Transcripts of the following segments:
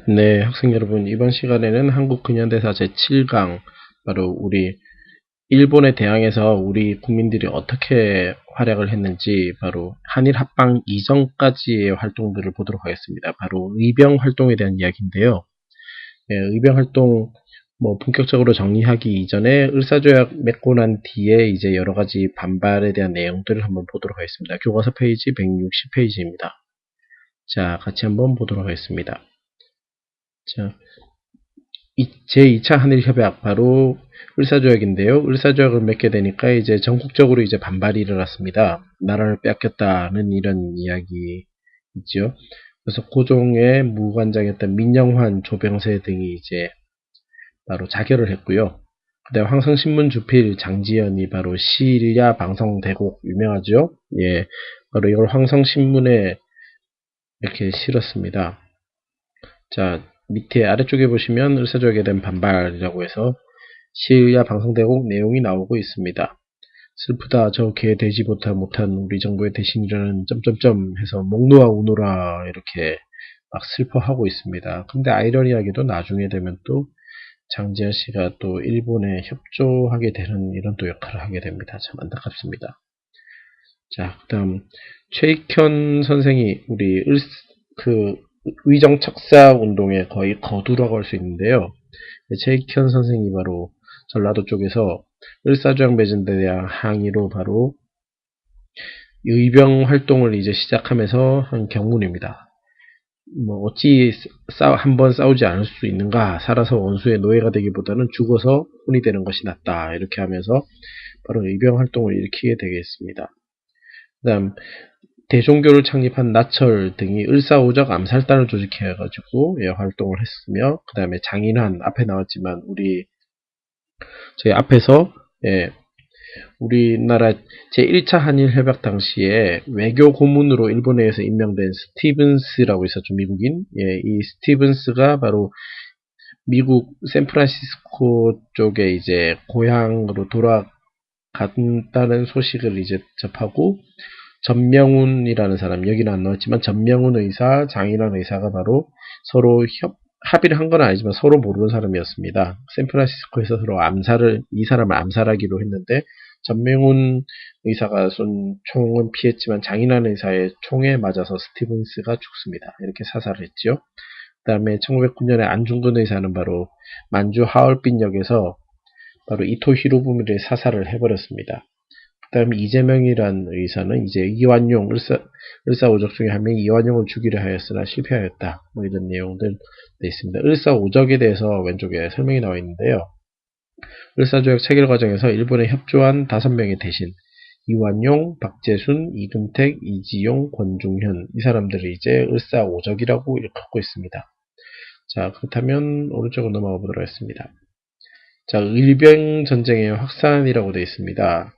네, 학생 여러분, 이번 시간에는 한국 근현대사 제7강, 바로 우리 일본에 대항해서 우리 국민들이 어떻게 활약을 했는지, 바로 한일 합방 이전까지의 활동들을 보도록 하겠습니다. 바로 의병 활동에 대한 이야기인데요. 예, 의병 활동 본격적으로 정리하기 이전에 을사조약 맺고 난 뒤에 이제 여러 가지 반발에 대한 내용들을 한번 보도록 하겠습니다. 교과서 페이지 160페이지입니다. 자, 같이 한번 보도록 하겠습니다. 자, 제2차 한일협약 바로 을사조약인데요. 을사조약을 맺게 되니까 이제 전국적으로 이제 반발이 일어났습니다. 나라를 뺏겼다는 이런 이야기 있죠. 그래서 고종의 무관장이었던 민영환, 조병세 등이 이제 바로 자결을 했고요. 그다음 황성신문 주필 장지연이 바로 시일야 방성대곡 유명하죠. 예, 바로 이걸 황성신문에 이렇게 실었습니다. 자, 밑에 아래쪽에 보시면 을사조약에 대한 반발이라고 해서 시의야 방송대곡 내용이 나오고 있습니다. 슬프다 저 개 되지 못한 우리 정부의 대신이라는 점점점 해서 목 놓아 우노라 이렇게 막 슬퍼하고 있습니다. 근데 아이러니하게도 나중에 되면 또 장지현 씨가 또 일본에 협조하게 되는 이런 또 역할을 하게 됩니다. 참 안타깝습니다. 자, 그다음 최익현 선생이 우리 그 의정 척사 운동의 거의 거두라고 할 수 있는데요. 최익현 선생이 바로 전라도 쪽에서 을사조약 매진에 대한 항의로 바로 의병 활동을 이제 시작하면서 한 경문입니다. 어찌 한번 싸우지 않을 수 있는가? 살아서 원수의 노예가 되기보다는 죽어서 혼이 되는 것이 낫다. 이렇게 하면서 바로 의병 활동을 일으키게 되겠습니다. 그다음 대종교를 창립한 나철 등이 을사오적 암살단을 조직해가지고 예, 활동을 했으며, 그 다음에 장인환 앞에 나왔지만 저희 앞에서 예, 우리나라 제1차 한일협약 당시에 외교 고문으로 일본에서 임명된 스티븐스라고 있었죠. 미국인. 예, 이 스티븐스가 바로 미국 샌프란시스코 쪽에 이제 고향으로 돌아간다는 소식을 이제 접하고, 전명훈이라는 사람, 여기는 안 나왔지만 전명훈 의사, 장인환 의사가 바로 서로 합의를 한 건 아니지만 서로 모르는 사람이었습니다. 샌프란시스코에서 서로 이 사람을 암살하기로 했는데, 전명훈 의사가 쏜 총은 피했지만 장인환 의사의 총에 맞아서 스티븐스가 죽습니다. 이렇게 사살을 했죠. 그 다음에 1909년에 안중근 의사는 바로 만주 하얼빈역에서 바로 이토 히로부미를 사살을 해버렸습니다. 그 다음에 이재명이란 의사는 이제 이완용, 을사오적 중에 한 명이 이완용을 죽이려 하였으나 실패하였다. 이런 내용들 돼 있습니다. 을사오적에 대해서 왼쪽에 설명이 나와 있는데요. 을사조약 체결 과정에서 일본에 협조한 5명의 대신 이완용, 박재순, 이근택, 이지용, 권중현 이 사람들을 이제 을사오적이라고 일컫고 있습니다. 자, 그렇다면 오른쪽으로 넘어가 보도록 하겠습니다. 자, 일병 전쟁의 확산이라고 되어 있습니다.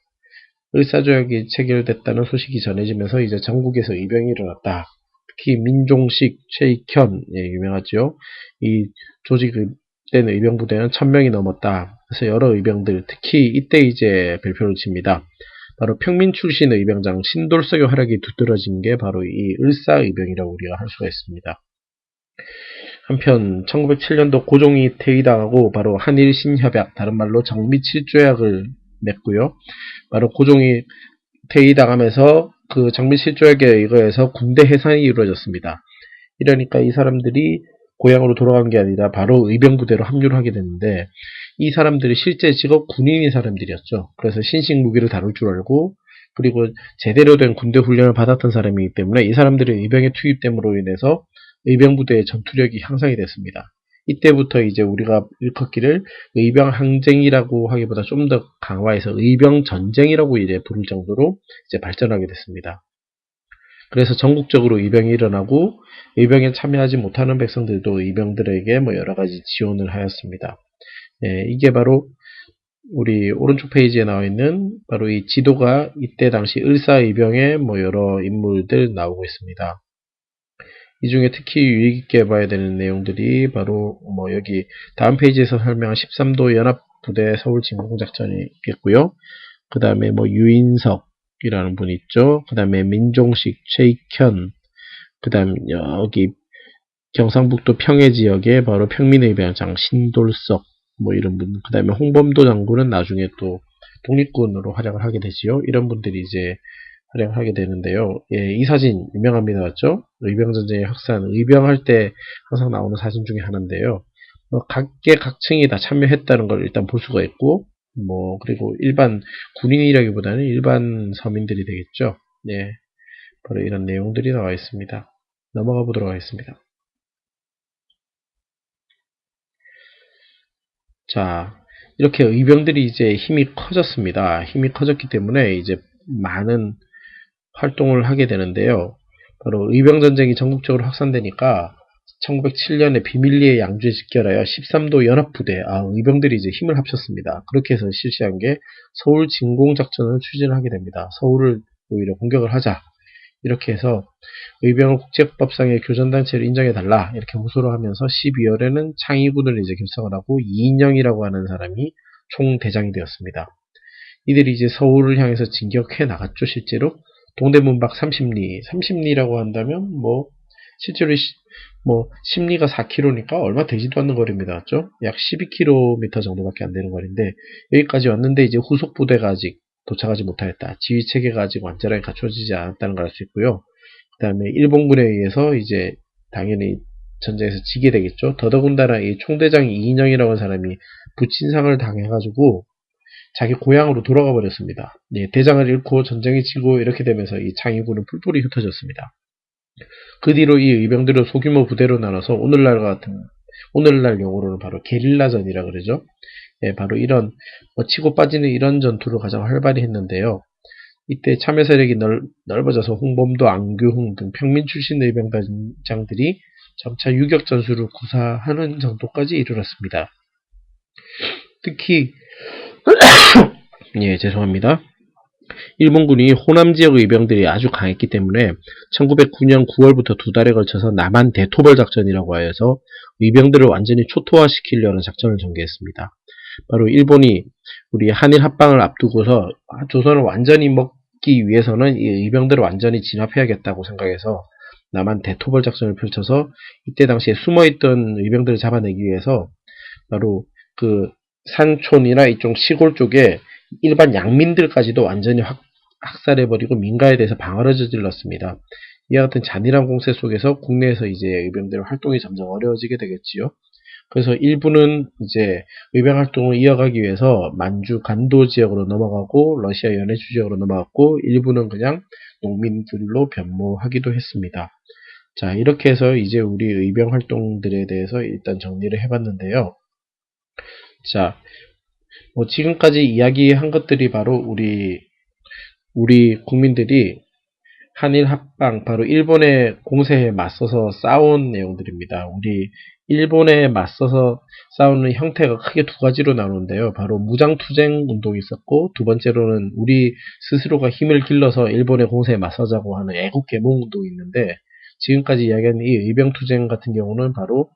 을사조약이 체결됐다는 소식이 전해지면서 이제 전국에서 의병이 일어났다. 특히 민종식, 최익현, 예, 유명하죠. 이 조직된 의병부대는 1000명이 넘었다. 그래서 여러 의병들, 특히 이때 이제 별표를 칩니다. 바로 평민 출신 의병장 신돌석의 활약이 두드러진 게 바로 이 을사의병이라고 우리가 할 수가 있습니다. 한편 1907년도 고종이 퇴위당하고 바로 한일신협약, 다른 말로 정미칠조약을 맺고요. 바로 고종이 퇴위당하면서 그 정미칠조약에 의거해서 군대 해산이 이루어졌습니다. 이러니까 이 사람들이 고향으로 돌아간 게 아니라 바로 의병부대로 합류를 하게 됐는데, 이 사람들이 실제 직업 군인인 사람들이었죠. 그래서 신식 무기를 다룰 줄 알고, 그리고 제대로 된 군대 훈련을 받았던 사람이기 때문에 이 사람들이 의병에 투입됨으로 인해서 의병부대의 전투력이 향상이 됐습니다. 이때부터 이제 우리가 일컫기를 의병 항쟁이라고 하기보다 좀 더 강화해서 의병 전쟁이라고 이제 부를 정도로 이제 발전하게 됐습니다. 그래서 전국적으로 의병이 일어나고, 의병에 참여하지 못하는 백성들도 의병들에게 여러 가지 지원을 하였습니다. 예, 이게 바로 우리 오른쪽 페이지에 나와 있는 바로 이 지도가 이때 당시 을사의병의 여러 인물들 나오고 있습니다. 이 중에 특히 유익 있게 봐야 되는 내용들이 바로 여기 다음 페이지에서 설명한 13도 연합부대 서울 진공작전이 있겠고요. 그 다음에 유인석이라는 분 있죠. 그 다음에 민종식, 최익현, 그 다음 여기 경상북도 평해 지역에 바로 평민의병장 신돌석 뭐 이런 분, 그 다음에 홍범도 장군은 나중에 또 독립군으로 활약을 하게 되지요. 이런 분들이 이제 활약을 하게 되는데요. 예, 이 사진 유명합니다. 맞죠? 의병전쟁의 확산, 의병할 때 항상 나오는 사진 중에 하나인데요. 각계각층이 다 참여했다는 걸 일단 볼 수가 있고, 뭐 그리고 일반 군인이라기보다는 일반 서민들이 되겠죠. 예, 바로 이런 내용들이 나와 있습니다. 넘어가 보도록 하겠습니다. 자, 이렇게 의병들이 이제 힘이 커졌습니다. 힘이 커졌기 때문에 이제 많은 활동을 하게 되는데요. 바로 의병전쟁이 전국적으로 확산되니까 1907년에 비밀리에 양주에 집결하여 13도 연합부대, 의병들이 이제 힘을 합쳤습니다. 그렇게 해서 실시한 게 서울 진공작전을 추진하게 됩니다. 서울을 오히려 공격을 하자. 이렇게 해서 의병을 국제법상의 교전단체를 인정해달라. 이렇게 호소를 하면서 12월에는 창의군을 이제 결성을 하고 이인영이라고 하는 사람이 총대장이 되었습니다. 이들이 이제 서울을 향해서 진격해 나갔죠, 실제로. 동대문밖 30리라고 한다면, 실제로, 심리가 4km니까 얼마 되지도 않는 거리입니다. 맞죠? 약 12km 정도밖에 안 되는 거리인데, 여기까지 왔는데 이제 후속 부대가 아직 도착하지 못하였다. 지휘 체계가 아직 완전하게 갖춰지지 않았다는 걸 알 수 있고요. 그 다음에 일본군에 의해서 이제 당연히 전쟁에서 지게 되겠죠. 더더군다나 이 총대장 이인영이라고 하는 사람이 부친상을 당해가지고 자기 고향으로 돌아가 버렸습니다. 예, 대장을 잃고 전쟁에 지고 이렇게 되면서 이 창의군은 뿔뿔이 흩어졌습니다. 그 뒤로 이 의병들을 소규모 부대로 나눠서 오늘날 용어로는 바로 게릴라전이라 그러죠. 예, 바로 이런 치고 빠지는 이런 전투를 가장 활발히 했는데요. 이때 참여 세력이 넓어져서 홍범도, 안규흥 등 평민 출신 의병단장들이 점차 유격 전술을 구사하는 정도까지 이르렀습니다. 특히 예, 죄송합니다. 일본군이 호남 지역 의병들이 아주 강했기 때문에 1909년 9월부터 2달에 걸쳐서 남한 대토벌 작전이라고 하여서 의병들을 완전히 초토화시키려는 작전을 전개했습니다. 바로 일본이 우리 한일 합방을 앞두고서 조선을 완전히 먹기 위해서는 이 의병들을 완전히 진압해야겠다고 생각해서 남한 대토벌 작전을 펼쳐서 이때 당시에 숨어있던 의병들을 잡아내기 위해서 바로 그 산촌이나 이쪽 시골 쪽에 일반 양민들까지도 완전히 학살해버리고 민가에 대해서 방어를 저질렀습니다. 이와 같은 잔인한 공세 속에서 국내에서 이제 의병들의 활동이 점점 어려워지게 되겠지요. 그래서 일부는 이제 의병 활동을 이어가기 위해서 만주 간도 지역으로 넘어가고 러시아 연해주 지역으로 넘어갔고 일부는 그냥 농민들로 변모하기도 했습니다. 자, 이렇게 해서 이제 우리 의병 활동들에 대해서 일단 정리를 해봤는데요. 자, 지금까지 이야기한 것들이 바로 우리 국민들이 한일 합방, 바로 일본의 공세에 맞서서 싸운 내용들입니다. 우리 일본에 맞서서 싸우는 형태가 크게 두 가지로 나누는데요. 바로 무장투쟁 운동이 있었고, 두 번째로는 우리 스스로가 힘을 길러서 일본의 공세에 맞서자고 하는 애국개몽 운동이 있는데, 지금까지 이야기한 이 의병투쟁 같은 경우는 바로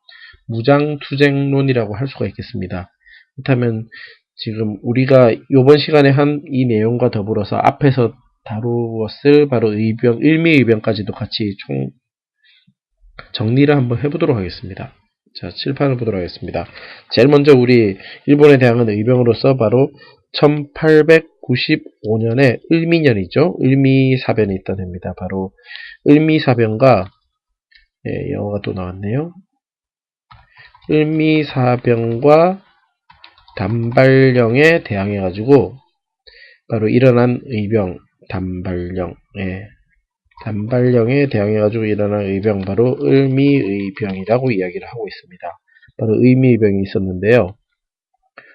무장투쟁론이라고 할 수가 있겠습니다. 그렇다면 지금 우리가 이번 시간에 한 이 내용과 더불어서 앞에서 다루었을 바로 일미의병까지도 같이 총 정리를 한번 해보도록 하겠습니다. 자, 칠판을 보도록 하겠습니다. 제일 먼저 우리 일본에 대항한 의병으로서 바로 1895년에 을미년이죠. 을미사변이 있던 해입니다. 바로 을미사변과 영어가 또 나왔네요. 을미사변과 단발령에 대항해가지고 바로 일어난 의병 단발령에 대항해가지고 일어난 의병, 바로 을미의병이라고 이야기를 하고 있습니다. 바로 을미의병이 있었는데요.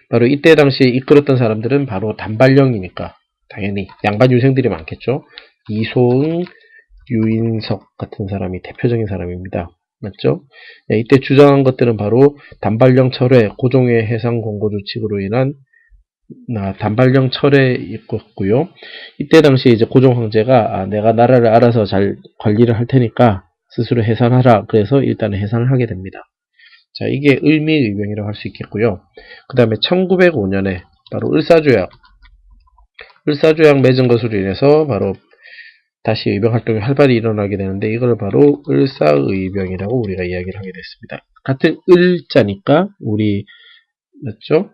바로 이때 당시에 이끌었던 사람들은 바로 단발령이니까 당연히 양반 유생들이 많겠죠. 이소응, 유인석 같은 사람이 대표적인 사람입니다. 맞죠? 이때 주장한 것들은 바로 단발령 철회, 고종의 해상 공고 조칙으로 인한 단발령 철회에 있었고요. 이때 당시에 이제 고종 황제가 내가 나라를 알아서 잘 관리를 할 테니까 스스로 해산하라. 그래서 일단은 해산을 하게 됩니다. 자, 이게 을미의병이라고 할 수 있겠고요. 그 다음에 1905년에 바로 을사조약 맺은 것으로 인해서 바로 다시 의병 활동이 활발히 일어나게 되는데 이걸 바로 을사의병이라고 우리가 이야기를 하게 됐습니다. 같은 을자니까 우리 맞죠?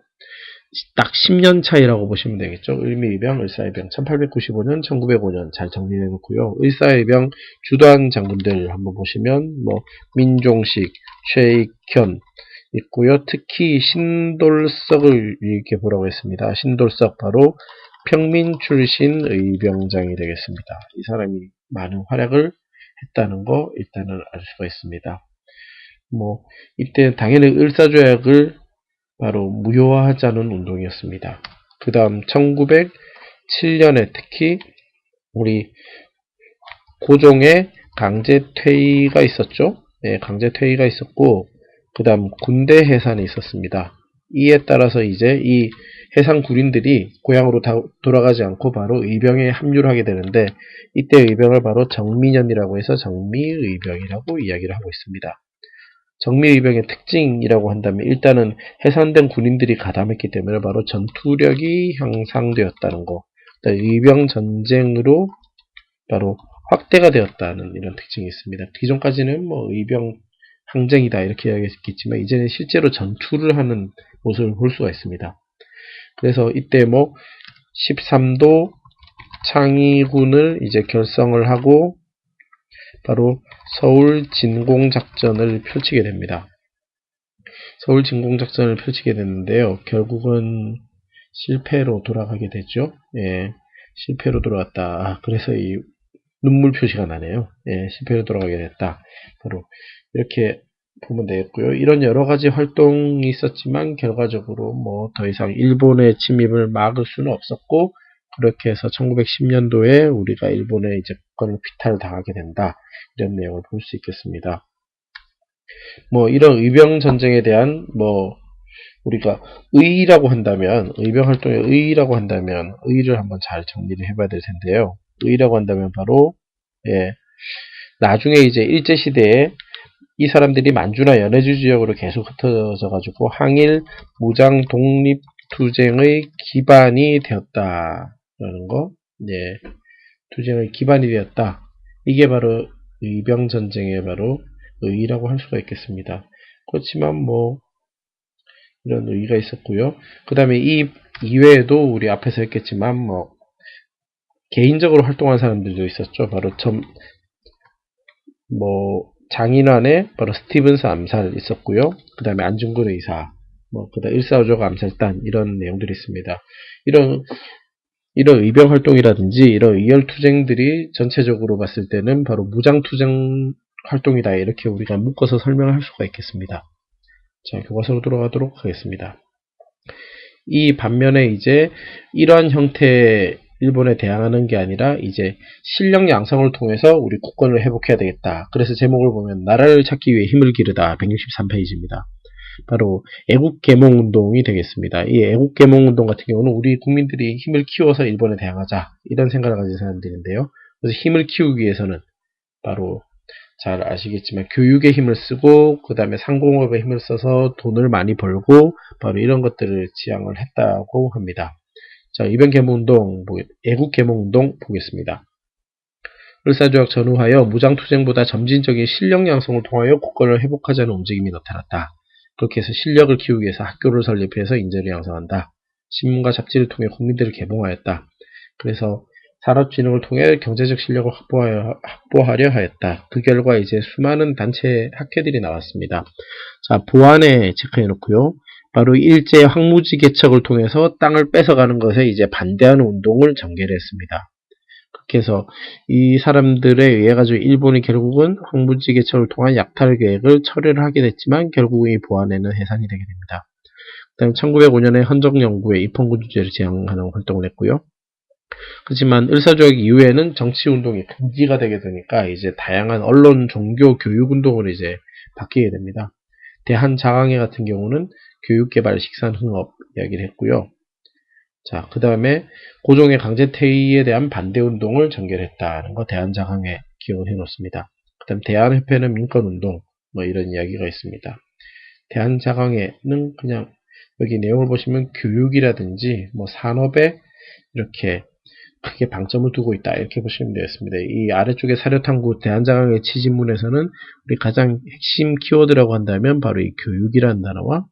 딱 10년 차이라고 보시면 되겠죠. 을미의병, 을사의병 1895년, 1905년 잘 정리해 놓고요. 을사의병 주도한 장군들 한번 보시면 뭐 민종식, 최익현 있고요. 특히 신돌석을 이렇게 보라고 했습니다. 신돌석 바로 평민 출신 의병장이 되겠습니다. 이 사람이 많은 활약을 했다는 거 일단은 알 수가 있습니다. 뭐 이때 당연히 을사조약을 바로 무효화하자는 운동이었습니다. 그 다음 1907년에 특히 우리 고종의 강제 퇴위가 있었죠. 네, 강제 퇴위가 있었고 그 다음 군대 해산이 있었습니다. 이에 따라서 이제 이 해상 군인들이 고향으로 돌아가지 않고 바로 의병에 합류를 하게 되는데 이때 의병을 바로 정민연이라고 해서 정미의병이라고 이야기를 하고 있습니다. 정미의병의 특징이라고 한다면 일단은 해산된 군인들이 가담했기 때문에 바로 전투력이 향상되었다는 거, 의병 전쟁으로 바로 확대가 되었다는 이런 특징이 있습니다. 기존까지는 뭐 의병 항쟁이다 이렇게 이야기했겠지만 이제는 실제로 전투를 하는 모습을 볼 수가 있습니다. 그래서 이때 뭐 13도 창의군을 이제 결성을 하고 바로 서울 진공작전을 펼치게 됩니다. 서울 진공작전을 펼치게 됐는데요. 결국은 실패로 돌아가게 됐죠. 예, 실패로 돌아갔다. 그래서 이 눈물 표시가 나네요. 예, 실패로 돌아가게 됐다. 바로 이렇게 보면 되겠고요. 이런 여러 가지 활동이 있었지만 결과적으로 뭐 더 이상 일본의 침입을 막을 수는 없었고 그렇게 해서 1910년도에 우리가 일본의 이제 국권을 피탈당하게 된다. 이런 내용을 볼 수 있겠습니다. 뭐 이런 의병 전쟁에 대한 뭐 우리가 의라고 한다면 의병 활동의 의라고 한다면 의를 한번 잘 정리를 해봐야 될 텐데요. 의라고 한다면 바로 예, 나중에 이제 일제시대에 이 사람들이 만주나 연해주 지역으로 계속 흩어져 가지고 항일 무장 독립 투쟁의 기반이 되었다라는 거. 네. 투쟁의 기반이 되었다. 이게 바로 의병 전쟁의 바로 의의라고 할 수가 있겠습니다. 그렇지만 뭐 이런 의의가 있었고요. 그 다음에 이 이외에도 우리 앞에서 했겠지만 뭐 개인적으로 활동한 사람들도 있었죠. 바로 뭐 장인환의 바로 스티븐스 암살 있었고요. 그 다음에 안중근 의사, 뭐 그다음 145조가 암살단 이런 내용들이 있습니다. 이런 의병 활동이라든지 이런 의열 투쟁들이 전체적으로 봤을 때는 바로 무장 투쟁 활동이다 이렇게 우리가 묶어서 설명할 수가 있겠습니다. 자, 교과서로 돌아가도록 하겠습니다. 이 반면에 이제 이러한 형태의 일본에 대항하는 게 아니라 이제 실력 양성을 통해서 우리 국권을 회복해야 되겠다. 그래서 제목을 보면 나라를 찾기 위해 힘을 기르다 163페이지입니다. 바로 애국개몽운동이 되겠습니다. 이 애국개몽운동 같은 경우는 우리 국민들이 힘을 키워서 일본에 대항하자 이런 생각을 가진 사람들인데요. 그래서 힘을 키우기 위해서는 바로 잘 아시겠지만 교육에 힘을 쓰고 그 다음에 상공업에 힘을 써서 돈을 많이 벌고 바로 이런 것들을 지향을 했다고 합니다. 자, 의병개몽운동, 애국개몽운동 보겠습니다. 을사조약 전후하여 무장투쟁보다 점진적인 실력 양성을 통하여 국권을 회복하자는 움직임이 나타났다. 그렇게 해서 실력을 키우기 위해서 학교를 설립해서 인재를 양성한다. 신문과 잡지를 통해 국민들을 개봉하였다. 그래서 산업진흥을 통해 경제적 실력을 확보하려 하였다. 그 결과 이제 수많은 단체 학회들이 나왔습니다. 자, 보안에 체크해 놓고요. 바로 일제 황무지 개척을 통해서 땅을 뺏어가는 것에 이제 반대하는 운동을 전개를 했습니다. 그렇게 해서 이 사람들에 의해 가지고 일본이 결국은 황무지 개척을 통한 약탈 계획을 철회를 하게 됐지만 결국은 이 보안에는 해산이 되게 됩니다. 그다음 1905년에 헌정연구회 입헌군 주제를 지향하는 활동을 했고요. 그렇지만 을사조약 이후에는 정치운동이 금지가 되게 되니까 이제 다양한 언론, 종교, 교육운동으로 이제 바뀌게 됩니다. 대한장항회 같은 경우는 교육개발, 식산흥업 이야기를 했고요. 자, 그 다음에 고종의 강제퇴위에 대한 반대운동을 전개했다는 거 대한장항회 기억을 해놓습니다. 그 다음 대한협회는 민권운동 뭐 이런 이야기가 있습니다. 대한장항회는 그냥 여기 내용을 보시면 교육이라든지 뭐 산업에 이렇게 크게 방점을 두고 있다. 이렇게 보시면 되겠습니다. 이 아래쪽에 사료탐구 대한장학의 취지문에서는 우리 가장 핵심 키워드라고 한다면 바로 이 교육이라는 단어와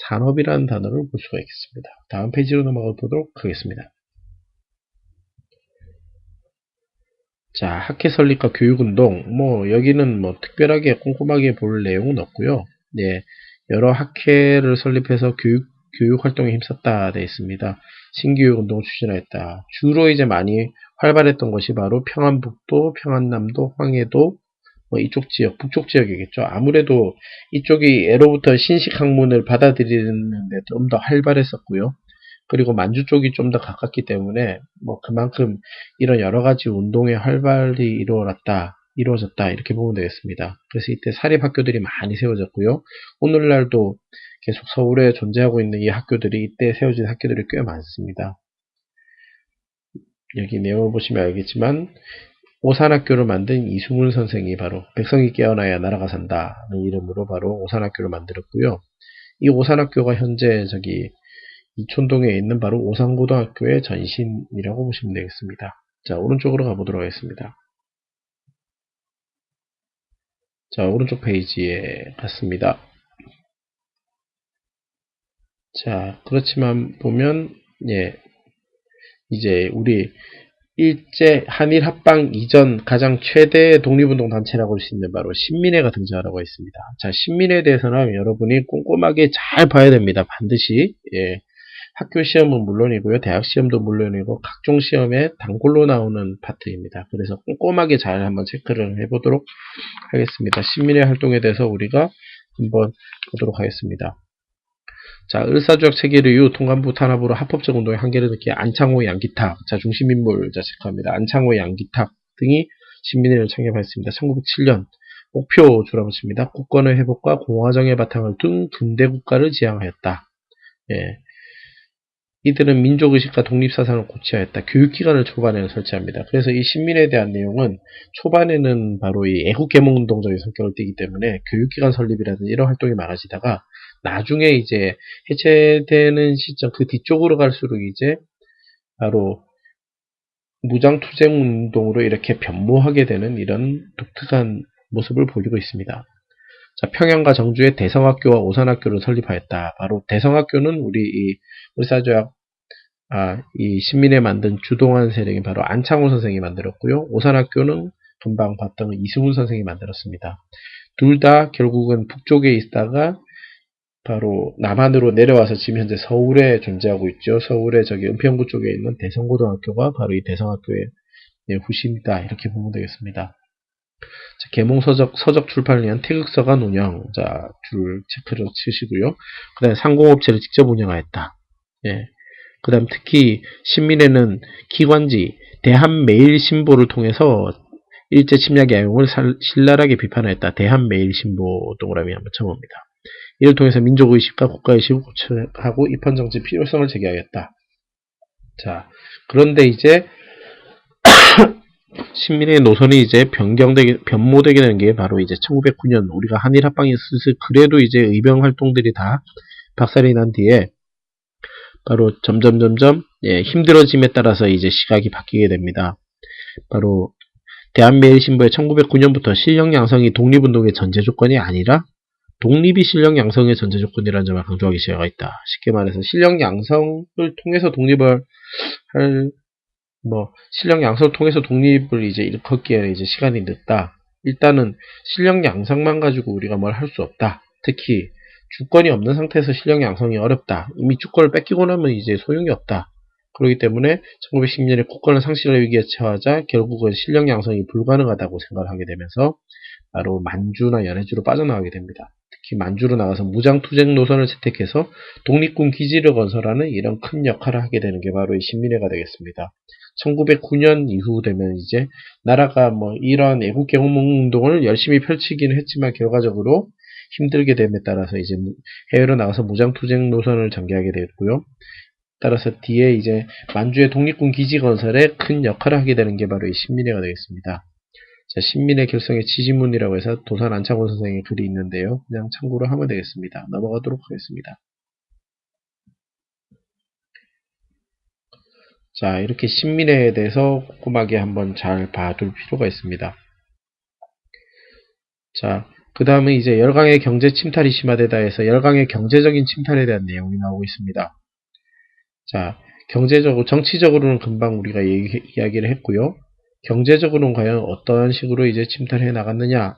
산업이라는 단어를 볼 수가 있겠습니다. 다음 페이지로 넘어가 보도록 하겠습니다. 자, 학회 설립과 교육운동, 여기는 특별하게 꼼꼼하게 볼 내용은 없고요. 네, 여러 학회를 설립해서 교육 활동에 힘썼다 되어 있습니다. 신교육운동을 추진하였다. 주로 이제 많이 활발했던 것이 바로 평안북도, 평안남도, 황해도, 이쪽 지역, 북쪽 지역이겠죠. 아무래도 이쪽이 예로부터 신식 학문을 받아들이는데 좀 더 활발했었고요. 그리고 만주 쪽이 좀 더 가깝기 때문에 그만큼 이런 여러 가지 운동에 활발히 이루어졌다 이렇게 보면 되겠습니다. 그래서 이때 사립학교들이 많이 세워졌고요. 오늘날도 계속 서울에 존재하고 있는 이 학교들이 이때 세워진 학교들이 꽤 많습니다. 여기 내용을 보시면 알겠지만 오산학교를 만든 이승훈 선생이 바로 백성이 깨어나야 나라가 산다는 이름으로 바로 오산학교를 만들었고요. 이 오산학교가 현재 이촌동에 있는 바로 오산고등학교의 전신이라고 보시면 되겠습니다. 자, 오른쪽으로 가보도록 하겠습니다. 자, 오른쪽 페이지에 갔습니다. 자, 그렇지만 보면, 이제 우리 일제 한일 합방 이전 가장 최대의 독립운동 단체라고 할 수 있는 바로 신민회가 등장하라고 했습니다. 자, 신민회에 대해서는 여러분이 꼼꼼하게 잘 봐야 됩니다. 반드시. 학교 시험은 물론이고요. 대학 시험도 물론이고 각종 시험에 단골로 나오는 파트입니다. 그래서 꼼꼼하게 잘 한번 체크를 해보도록 하겠습니다. 신민회 활동에 대해서 우리가 한번 보도록 하겠습니다. 자, 을사조약 체결 이후 통감부 탄압으로 합법적 운동의 한계를 느끼 안창호, 양기탁, 자, 중심인물 체크합니다. 안창호, 양기탁 등이 신민회를 창립하였습니다. 1907년 목표 줄여붙입니다. 국권의 회복과 공화정의 바탕을 둔 근대국가를 지향하였다. 이들은 민족의식과 독립사상을 고취하였다. 교육기관을 초반에는 설치합니다. 그래서 이 신민회에 대한 내용은 초반에는 바로 이 애국개몽운동적인 성격을 띠기 때문에 교육기관 설립이라든지 이런 활동이 많아지다가 나중에 이제 해체되는 시점 그 뒤쪽으로 갈수록 이제 바로 무장투쟁운동으로 이렇게 변모하게 되는 이런 독특한 모습을 보이고 있습니다. 자, 평양과 정주에 대성학교와 오산학교를 설립하였다. 바로 대성학교는 우리 이 을사조약 이 신민회 만든 주동한 세력이 바로 안창호 선생이 만들었고요. 오산학교는 금방 봤던 이승훈 선생이 만들었습니다. 둘 다 결국은 북쪽에 있다가 바로 남한으로 내려와서 지금 현재 서울에 존재하고 있죠. 서울의 은평구 쪽에 있는 대성고등학교가 바로 이 대성학교의 후신이다. 이렇게 보면 되겠습니다. 자, 계몽서적 출판을 위한 태극서관 운영. 자, 줄 체크를 치시고요. 그 다음에 상공업체를 직접 운영하였다. 그 다음 특히 신민회는 기관지 대한매일신보를 통해서 일제 침략의 애용을 신랄하게 비판하였다. 대한매일신보 동그라미 한번 쳐봅니다. 이를 통해서 민족의식과 국가의식을 고취하고 입헌정치 필요성을 제기하였다. 자, 그런데 이제 신민의 노선이 이제 변모되게 되는 게 바로 이제 1909년 우리가 한일 합방이 슬슬 그래도 이제 의병 활동들이 다 박살이 난 뒤에 바로 점점 힘들어짐에 따라서 이제 시각이 바뀌게 됩니다. 바로 대한매일신보의 1909년부터 실력 양성이 독립운동의 전제 조건이 아니라 독립이 실력 양성의 전제 조건이라는 점을 강조하기 시작했다. 쉽게 말해서 실력 양성을 통해서 독립을 실력 양성을 통해서 독립을 이제 일컫기에는 이제 시간이 늦다. 일단은 실력 양성만 가지고 우리가 뭘 할 수 없다. 특히 주권이 없는 상태에서 실력 양성이 어렵다. 이미 주권을 뺏기고 나면 이제 소용이 없다. 그렇기 때문에 1910년에 국권을 상실할 위기에 처하자 결국은 실력 양성이 불가능하다고 생각을 하게 되면서 바로 만주나 연해주로 빠져나가게 됩니다. 특히 만주로 나가서 무장투쟁 노선을 채택해서 독립군 기지를 건설하는 이런 큰 역할을 하게 되는 게 바로 이 신민회가 되겠습니다. 1909년 이후 되면 이제 나라가 이런 애국개몽운동을 열심히 펼치기는 했지만 결과적으로 힘들게 됨에 따라서 이제 해외로 나가서 무장투쟁 노선을 전개하게 되었고요. 따라서 뒤에 이제 만주의 독립군 기지 건설에 큰 역할을 하게 되는 게 바로 이 신민회가 되겠습니다. 자, 신민회 결성의 지지문이라고 해서 도산 안창호 선생의 글이 있는데요. 그냥 참고로 하면 되겠습니다. 넘어가도록 하겠습니다. 자, 이렇게 신민회에 대해서 꼼꼼하게 한번 잘 봐둘 필요가 있습니다. 자, 그 다음은 이제 열강의 경제 침탈이 심화되다 해서 열강의 경제적인 침탈에 대한 내용이 나오고 있습니다. 자, 경제적으로, 정치적으로는 금방 우리가 이야기를 했고요. 경제적으로는 과연 어떤 식으로 이제 침탈해 나갔느냐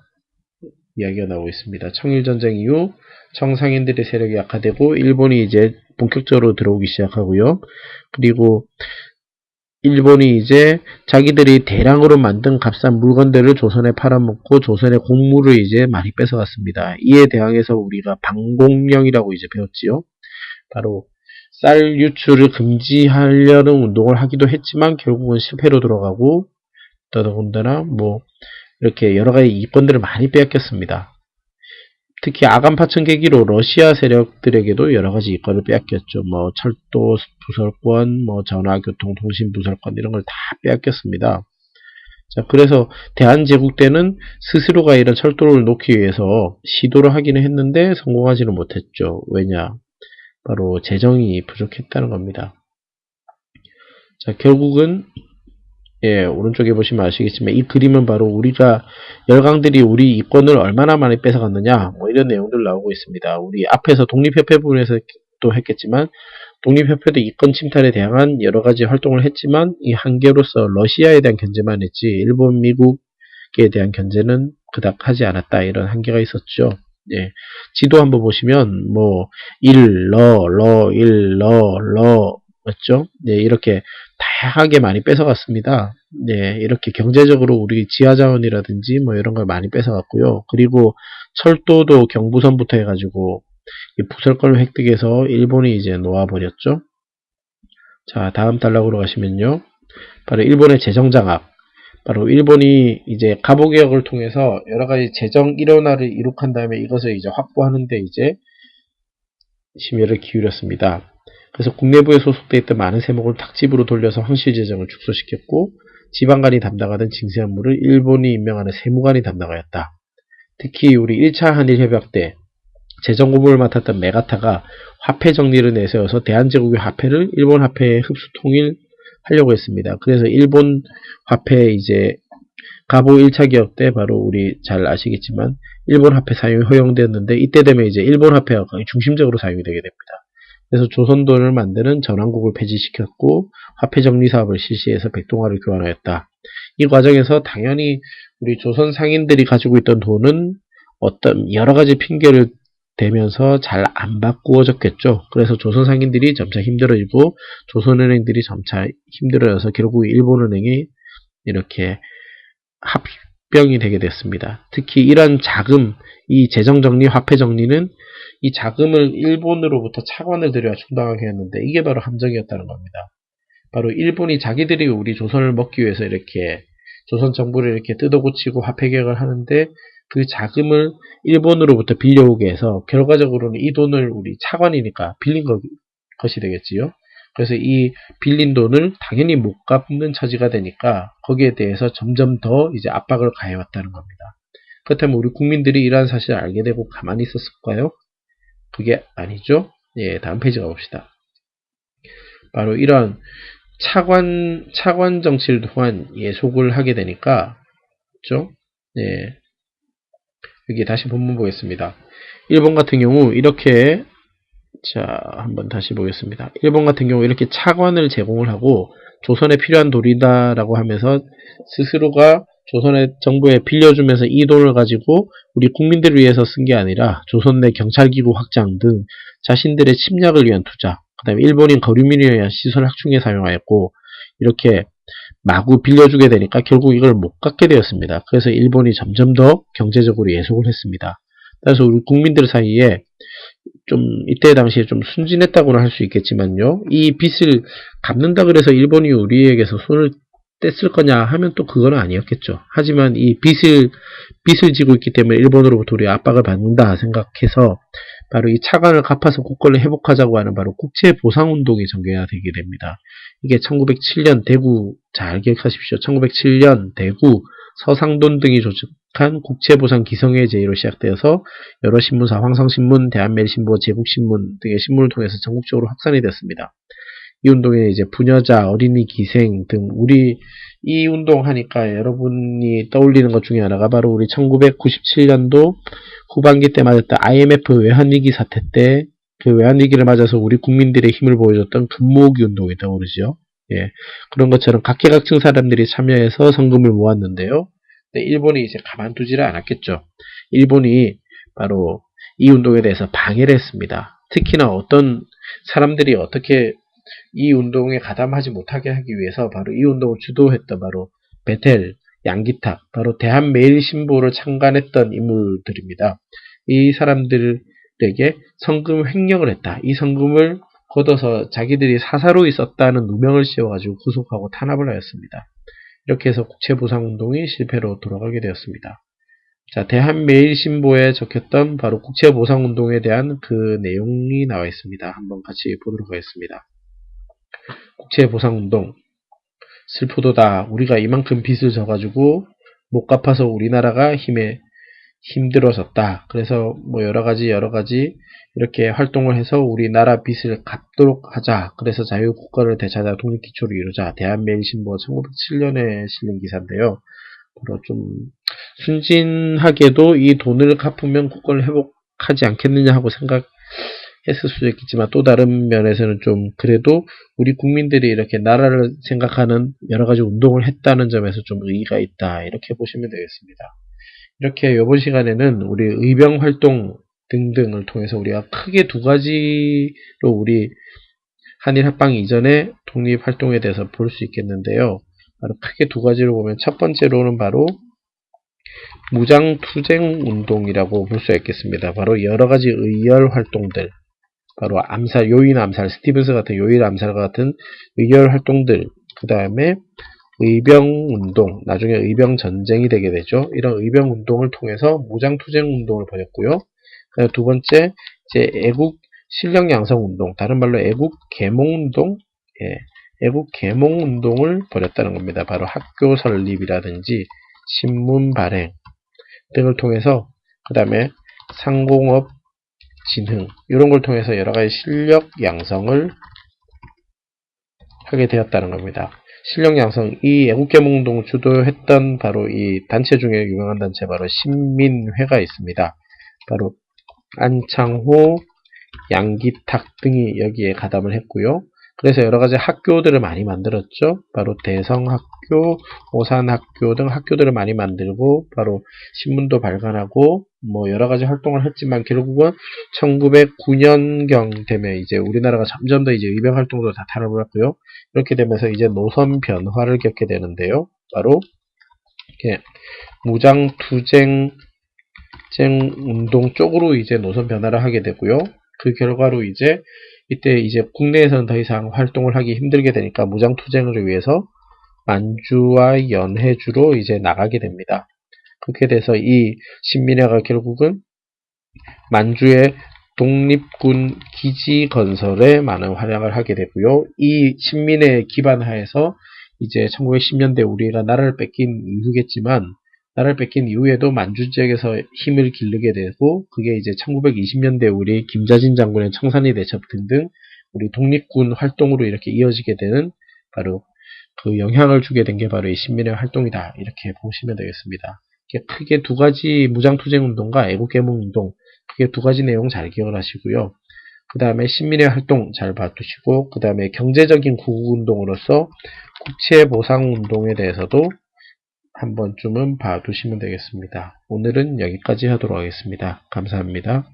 이야기가 나오고 있습니다. 청일전쟁 이후 청상인들의 세력이 약화되고 일본이 이제 본격적으로 들어오기 시작하고요. 그리고 일본이 이제 자기들이 대량으로 만든 값싼 물건들을 조선에 팔아먹고 조선의 곡물을 이제 많이 뺏어갔습니다. 이에 대항해서 우리가 방공령이라고 이제 배웠지요. 바로 쌀 유출을 금지하려는 운동을 하기도 했지만 결국은 실패로 돌아가고 더더군다나 뭐 이렇게 여러 가지 이권들을 많이 빼앗겼습니다. 특히 아간파천 계기로 러시아 세력들에게도 여러 가지 이권을 빼앗겼죠. 뭐 철도 부설권, 뭐 전화, 교통, 통신 부설권 이런 걸 다 빼앗겼습니다. 자, 그래서 대한제국 때는 스스로가 이런 철도를 놓기 위해서 시도를 하기는 했는데 성공하지는 못했죠. 왜냐? 바로 재정이 부족했다는 겁니다. 자, 결국은 오른쪽에 보시면 아시겠지만 이 그림은 바로 우리가 열강들이 우리 이권을 얼마나 많이 뺏어갔느냐 뭐 이런 내용들 나오고 있습니다. 우리 앞에서 독립협회 부분에서 또 했겠지만 독립협회도 이권 침탈에 대한 여러 가지 활동을 했지만 이 한계로서 러시아에 대한 견제만 했지 일본, 미국에 대한 견제는 그닥 하지 않았다 이런 한계가 있었죠. 예, 지도 한번 보시면 뭐 1, 맞죠? 네, 이렇게 다양하게 많이 뺏어갔습니다. 네, 이렇게 경제적으로 우리 지하자원이라든지 뭐 이런 걸 많이 뺏어갔고요. 그리고 철도도 경부선부터 해가지고 부설권을 획득해서 일본이 이제 놓아버렸죠. 자, 다음 단락으로 가시면요. 바로 일본의 재정장악. 바로 일본이 이제 갑오개혁을 통해서 여러 가지 재정 일원화를 이룩한 다음에 이것을 이제 확보하는데 이제 심혈을 기울였습니다. 그래서 국내부에 소속되어 있던 많은 세목을 탁집으로 돌려서 황실 재정을 축소시켰고 지방간이 담당하던 징수 업무를 일본이 임명하는 세무관이 담당하였다. 특히 우리 1차 한일협약 때 재정 고문을 맡았던 메가타가 화폐 정리를 내세워서 대한제국의 화폐를 일본 화폐에 흡수 통일하려고 했습니다. 그래서 일본 화폐 이제 갑오 1차 개혁 때 바로 우리 잘 아시겠지만 일본 화폐 사용이 허용되었는데 이때 되면 이제 일본 화폐가 거의 중심적으로 사용이 되게 됩니다. 그래서 조선돈을 만드는 전왕국을 폐지시켰고 화폐 정리 사업을 실시해서 백동화를 교환하였다. 이 과정에서 당연히 우리 조선 상인들이 가지고 있던 돈은 어떤 여러 가지 핑계를 대면서 잘 안 바꾸어졌겠죠. 그래서 조선 상인들이 점차 힘들어지고 조선은행들이 점차 힘들어져서 결국 일본은행이 이렇게 합병이 되게 됐습니다. 특히 이런 자금, 이 재정정리, 화폐정리는 이 자금을 일본으로부터 차관을 들여야 충당하게 했는데 이게 바로 함정이었다는 겁니다. 바로 일본이 자기들이 우리 조선을 먹기 위해서 이렇게 조선 정부를 이렇게 뜯어고치고 화폐개혁을 하는데 그 자금을 일본으로부터 빌려오게 해서 결과적으로는 이 돈을 우리 차관이니까 빌린 것이 되겠지요. 그래서 이 빌린 돈을 당연히 못 갚는 처지가 되니까 거기에 대해서 점점 더 이제 압박을 가해왔다는 겁니다. 그렇다면 우리 국민들이 이러한 사실을 알게 되고 가만히 있었을까요? 그게 아니죠. 예, 다음 페이지 가봅시다. 바로 이런 차관 정치를 통한 예속을 하게 되니까, 그렇죠? 예, 여기 다시 본문 보겠습니다. 일본 같은 경우 이렇게 자, 한번 다시 보겠습니다. 일본 같은 경우 이렇게 차관을 제공을 하고 조선에 필요한 돈이다라고 하면서 스스로가 조선의 정부에 빌려주면서 이 돈을 가지고 우리 국민들을 위해서 쓴 게 아니라 조선 내 경찰기구 확장 등 자신들의 침략을 위한 투자, 그 다음에 일본인 거류민을 위한 시설 확충에 사용하였고 이렇게 마구 빌려주게 되니까 결국 이걸 못 갚게 되었습니다. 그래서 일본이 점점 더 경제적으로 예속을 했습니다. 그래서 우리 국민들 사이에 좀 이때 당시에 좀 순진했다고는 할 수 있겠지만요. 이 빚을 갚는다 그래서 일본이 우리에게서 손을 뗐을 거냐 하면 또 그건 아니었겠죠. 하지만 이 빚을 지고 있기 때문에 일본으로부터 우리 압박을 받는다 생각해서 바로 이 차관을 갚아서 국권을 회복하자고 하는 바로 국채보상운동이 전개가 되게 됩니다. 이게 1907년 대구, 잘 기억하십시오. 1907년 대구, 서상돈 등이 조직한 국채보상 기성회 제의로 시작되어서 여러 신문사, 황성신문, 대한매일신보, 제국신문 등의 신문을 통해서 전국적으로 확산이 됐습니다. 이 운동에 이제 부녀자, 어린이 기생 등 우리 이 운동 하니까 여러분이 떠올리는 것 중에 하나가 바로 우리 1997년도 후반기 때 맞았던 IMF 외환위기 사태 때 그 외환위기를 맞아서 우리 국민들의 힘을 보여줬던 금모으기 운동이 떠오르죠. 예, 그런 것처럼 각계각층 사람들이 참여해서 성금을 모았는데요. 일본이 이제 가만두지를 않았겠죠. 일본이 바로 이 운동에 대해서 방해를 했습니다. 특히나 어떤 사람들이 어떻게 이 운동에 가담하지 못하게 하기 위해서 바로 이 운동을 주도했던 바로 베텔, 양기탁, 바로 대한매일신보를 창간했던 인물들입니다. 이 사람들에게 성금 횡령을 했다. 이 성금을 걷어서 자기들이 사사로이 썼다는 누명을 씌워가지고 구속하고 탄압을 하였습니다. 이렇게 해서 국채보상운동이 실패로 돌아가게 되었습니다. 자, 대한매일신보에 적혔던 바로 국채보상운동에 대한 그 내용이 나와 있습니다. 한번 같이 보도록 하겠습니다. 국채보상운동. 슬프도다. 우리가 이만큼 빚을 져가지고 못 갚아서 우리나라가 힘들어졌다. 그래서 뭐 여러가지 이렇게 활동을 해서 우리나라 빚을 갚도록 하자. 그래서 자유국가를 되찾아 독립기초를 이루자. 대한매일신보 1907년에 실린 기사인데요. 바로 좀 순진하게도 이 돈을 갚으면 국가를 회복하지 않겠느냐 하고 생각했을 수도 있겠지만 또 다른 면에서는 좀 그래도 우리 국민들이 이렇게 나라를 생각하는 여러가지 운동을 했다는 점에서 좀 의의가 있다. 이렇게 보시면 되겠습니다. 이렇게 이번 시간에는 우리 의병활동 등등을 통해서 우리가 크게 두 가지로 우리 한일합방 이전의 독립활동에 대해서 볼 수 있겠는데요. 바로 크게 두 가지로 보면 첫 번째로는 바로 무장투쟁운동이라고 볼 수 있겠습니다. 바로 여러가지 의열활동들, 바로 암살, 요인암살, 스티븐스 같은 요인암살 같은 의열활동들, 그 다음에 의병운동, 나중에 의병전쟁이 되게 되죠. 이런 의병운동을 통해서 무장투쟁운동을 벌였고요. 두 번째, 이제 애국 실력양성운동, 다른 말로 애국계몽운동, 애국계몽운동을 벌였다는 겁니다. 바로 학교 설립이라든지 신문 발행 등을 통해서 그 다음에 상공업 진흥 이런 걸 통해서 여러가지 실력 양성을 하게 되었다는 겁니다. 실력 양성, 이 애국계몽운동을 주도했던 바로 이 단체 중에 유명한 단체 바로 신민회가 있습니다. 바로 안창호, 양기탁 등이 여기에 가담을 했고요. 그래서 여러가지 학교들을 많이 만들었죠. 바로 대성학교, 오산학교 등 학교들을 많이 만들고 바로 신문도 발간하고 뭐 여러가지 활동을 했지만 결국은 1909년경 되면 이제 우리나라가 점점 더 이제 의병활동도 다 탄압을 했고요. 이렇게 되면서 이제 노선 변화를 겪게 되는데요. 바로 무장투쟁 운동 쪽으로 이제 노선 변화를 하게 되고요. 그 결과로 이때 이제 국내에서는 더 이상 활동을 하기 힘들게 되니까 무장투쟁을 위해서 만주와 연해주로 이제 나가게 됩니다. 그렇게 돼서 이 신민회가 결국은 만주의 독립군 기지 건설에 많은 활약을 하게 되고요. 이 신민회에 기반하에서 이제 1910년대 우리가 나라를 뺏긴 이후겠지만 나라를 뺏긴 이후에도 만주 지역에서 힘을 기르게 되고 그게 이제 1920년대 우리 김자진 장군의 청산리 대첩 등등 우리 독립군 활동으로 이렇게 이어지게 되는 바로 그 영향을 주게 된 게 바로 이 신민회 활동이다. 이렇게 보시면 되겠습니다. 크게 두 가지 무장투쟁운동과 애국계몽운동 크게 두 가지 내용 잘 기억을 하시고요. 그 다음에 신민회 활동 잘 봐두시고 그 다음에 경제적인 구국운동으로서 국채보상운동에 대해서도 한 번쯤은 봐두시면 되겠습니다. 오늘은 여기까지 하도록 하겠습니다. 감사합니다.